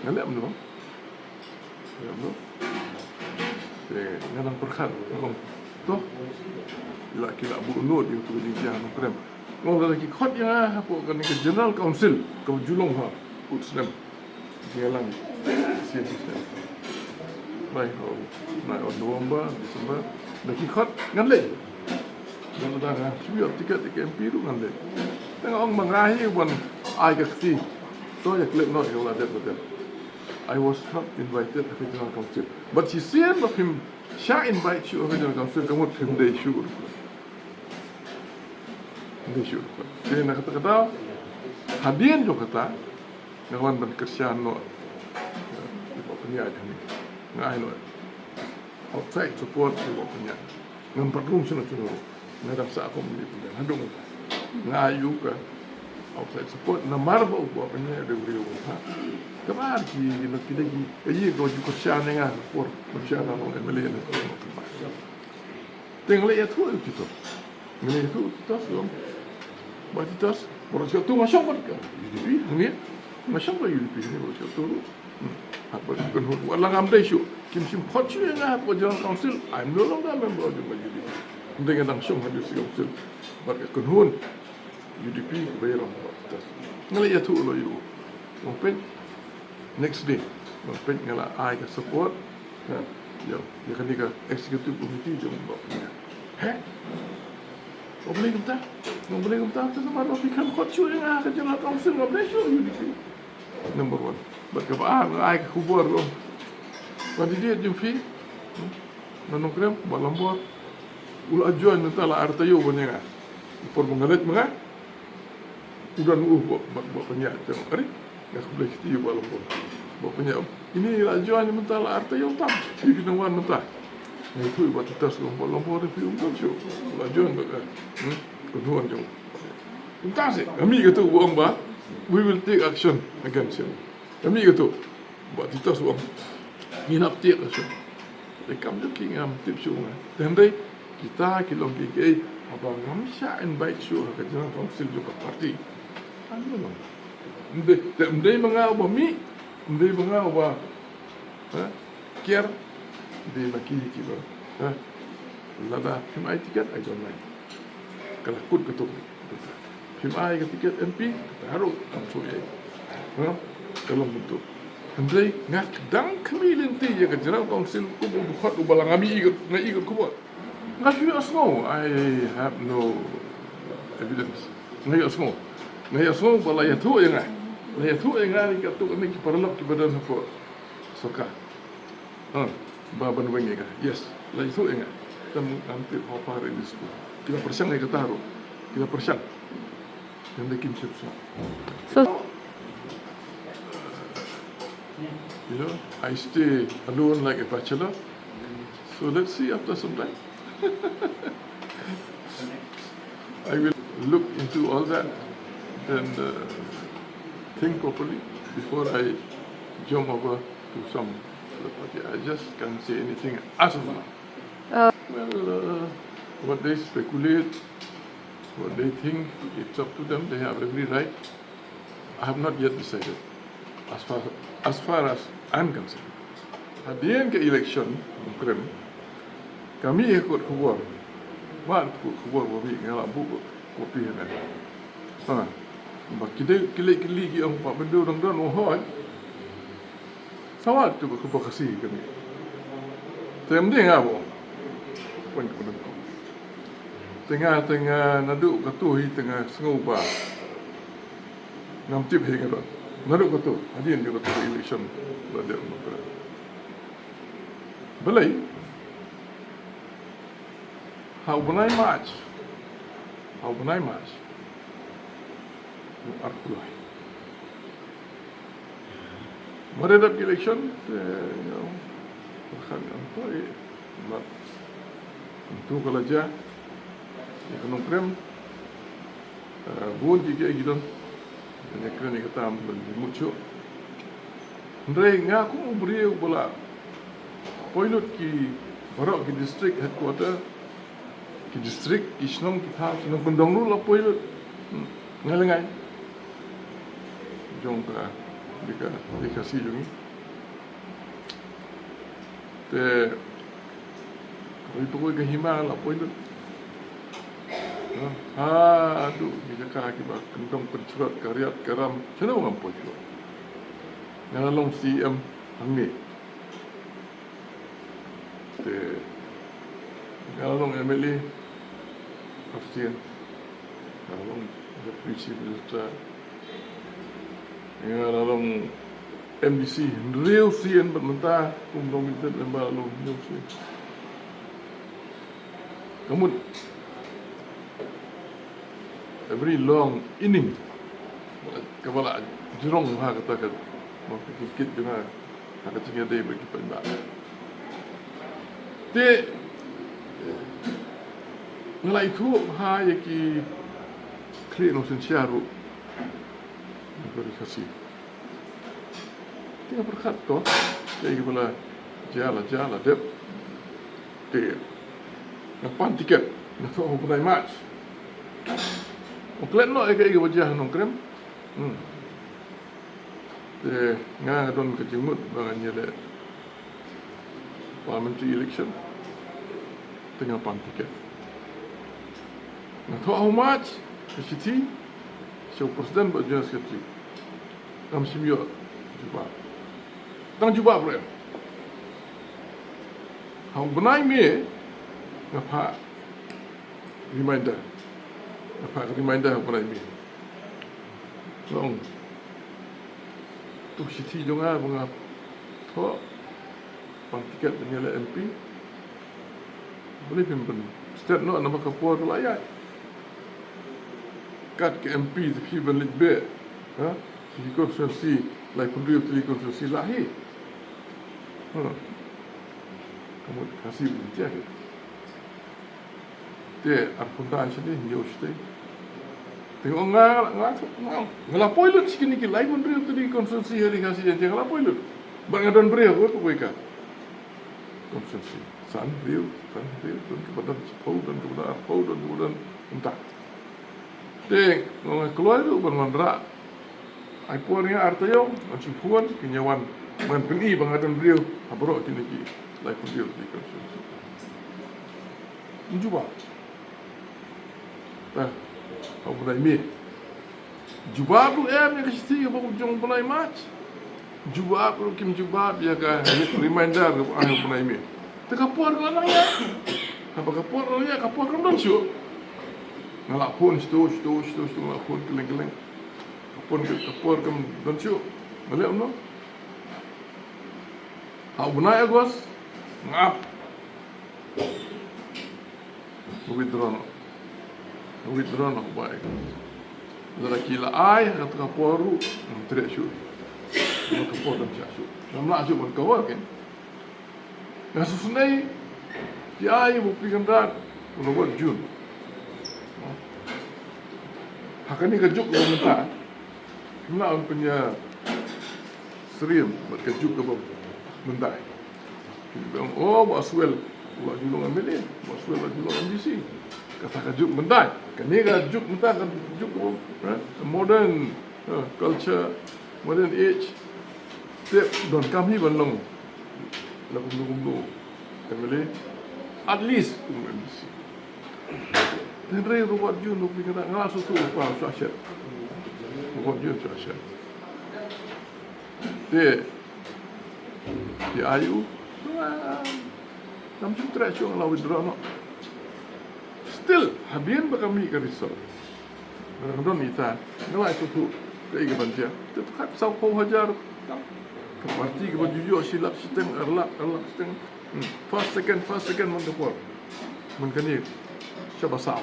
ngalak mno ngalang perkhat to la kila bu not yu tu jing yang krem ngol la ki khot ya po kan ke general council ko julong ha utsnem ngalang sim bai ho na November December la ki khot ngan le dan da ha suyo tiket MP ru ngan le tang ong mangahi bon ai ka si to ya klek no yo la det betul. I was not invited to regional council, but he said of him, "Shall invite you to regional council." Kamu tim day sure. Day sure. Jadi nak kata hadian juga kata, ngawan ban Cristiano, ibu punya aja ni, ngai lo. Outside support ibu punya, ngam perlum sunu sunu, ngadap sa aku mili punya, hadung, ngayu ka. Outside support, namar ba ibu punya ada beriu ha. Kamar ki no kidagi ayi go ju Cristiano nga por Cristiano no emele ne ko no. Tengle ya tu itu. Ngene itu tas lo. Bati tas, por eso tu masuk kan. Jadi ni masuk ba yuli ni por eso tu. Apa kan ho wala ngam dai shu. Kim sim khot chu nga po general council. I'm no longer a member of the UDP. Dengan dang sum hadu si council. Bar kan ho UDP bayar tas. Ngale ya tu lo yu. Open next day, pen ngala ai ka support, yo, dia kan dia executive committee jom buat punya. Boleh kita tu sama nak fikir kau cuci yang akan jalan council nggak boleh cuci UDP. Number one, berkebaan ai ka kubur lo. Kandidat jom fi, nanong krem balam buat, ul ajuan nanti lah artayo punya kan, por mengalit menga, udah buat punya tengok hari. Nggak boleh kita balam buat. Bapaknya ini rajuan yang mentah lah arta yang tam, ini kenawan mentah. Itu buat kita sebelum balam buat review kan show. Rajuan berkat, kenawan jauh. Entah sih, kami kata buang bah, we will take action against him. Kami kata buat kita sebelum minap take action. Dekam tu kingam tip show. Dan dai kita kilong kiki abang ngamsya invite show ke jalan council juga parti. Anu lah. Ndai mengaw ba mi, ndai mengaw ba kier di maki kiba. Lada film ai tiket ai don't like. Kalau kut ketuk. Film ai ke tiket MP taruh tamsu ye. Kalau bentuk. Ndai ngak dang kami lenti ya ke general council ku buat ubalang ami ikut ku buat. Ngasih asno, I have no evidence. Ngai asno. Ngai asno bala ya tu yang ai. Nah, itu yang hari kata kami perlap ke badan apa soka. Baban wengi kan. Yes, lah itu yang kita nanti apa hari ini semua. Kita persiang yang kita taruh. Kita persiang. Yang dekin siapa. So, you know, I stay alone like a bachelor. So let's see after some time. I will look into all that and think properly before I jump over to some party. I just can't say anything as of now. Well, what they speculate, what they think, it's up to them. They have every right. I have not yet decided. As far as I'm concerned, at the end of the election, kami ikut keluar. Wan ikut keluar kami ngalap buku kopi ni. Kita kili yang pak benda orang dan mohon sawat tu aku kasih kami. Tem dia ngapa? Pun aku nak. Tengah naduk katuhi tengah sengupa. Ngam tip hingga dah. Naduk katu. Hadian juga katu election pada orang. Belai. How benai march? Arkulai. Meredap election, perkhidmatan itu, untuk kelajar, ekonomi krem, bukan jika gitu, banyak krem yang kita ambil muncul. Mereka ngaku beri bola, pilot ki barak ki district headquarter, ki district, ki senang kita, senang kendang dulu lah pilot, ngalengai. Jom ke dikasih juga. Te kalau itu kau kehimal lah poin tu. Aduh, kita kaki bak kentong pencurat karyat karam, cina orang poin tu. Ngalong CM hangi. Te ngalong MLA Afsian. Ngalong deputy minister. Ngalong MDC real CN bermentah kumdong itu lembah long real CN. Kamu every long inning kepala jerong kata mau kikit juga kata cingga dia bagi pendak. Te ngelai itu yaki klik nusin syaru kasih. Tinggal berkat tu, jadi kepala jala dep, te, ngapan tiket, nak tahu apa match. Oklet no, eka wajah nongkrem, te, ngadon kejemut bangannya le, parliamentary election, tinggal pan tiket. Nak tahu apa match, kesiti, show presiden berjuang sekali, kami semua jumpa. Tang jumpa apa? Hang benai me, ngapa reminder hang benai me. Long, tu siti jonga mengap, tu pantiket penyala MP, boleh pimpin. Setiap nak nama kapur kelayat, kat ke MP tapi balik be, di konstitusi, lai pendiri di konstitusi lahir. Kamu kasih bincang. Dia aku dah sini news dia. Tengok ngalapoi lu sikit ni lai pendiri di konstitusi hari kasih jangan ngalapoi lu. Bangadan beri aku tu mereka. Konstitusi. San Rio dan kepada Sepau dan kemudian entah. Dia keluar itu bermandra. Ai puannya artiyo macam puan kenyawan man pengi bangadan beliau abro kini lai pun dia di konstitusi. Mencuba. Apa dah ini? Juba tu yang kasi apa ujung pelai match. Juba tu kim juba dia ka reminder apa pun ini. Tekapur kalau ya. Apa kapur kalau ya kapur kan dah show. Ngalak pun stu ngalak pun keleng. Kapur kan dah show. Boleh no? Hau benar ya guys, ngap, withdraw nak baik. Lelaki lai kata kaporu, tidak syuk, nak kapor dan syuk. Nampak syuk pun kawal kan? Ngasus sunai, dia bukti kendat, buat Jun. Hakani kejuk ke mentah, nak punya serim buat kejuk ke mentah. Bilang, oh, Baswell, buat julung MLA, Baswell buat julung MDC. Kata kejuk mentah, kan ni kejuk mentah, kan kejuk modern culture, modern age. Tiap don kami bandung, lagu MLA, at least MDC. Henry buat julung, kita ngalah susu apa suasyat, buat julung suasyat. Di ayu, nampak terasa orang withdraw no. Still, habian berkami ke risau. Kadang-kadang kita, nama itu tu, kaya banjir. Kita kat saupau hajar, keparti ke jujur silap sistem erlak sistem. First second mengkapur, mengkani, siapa sah.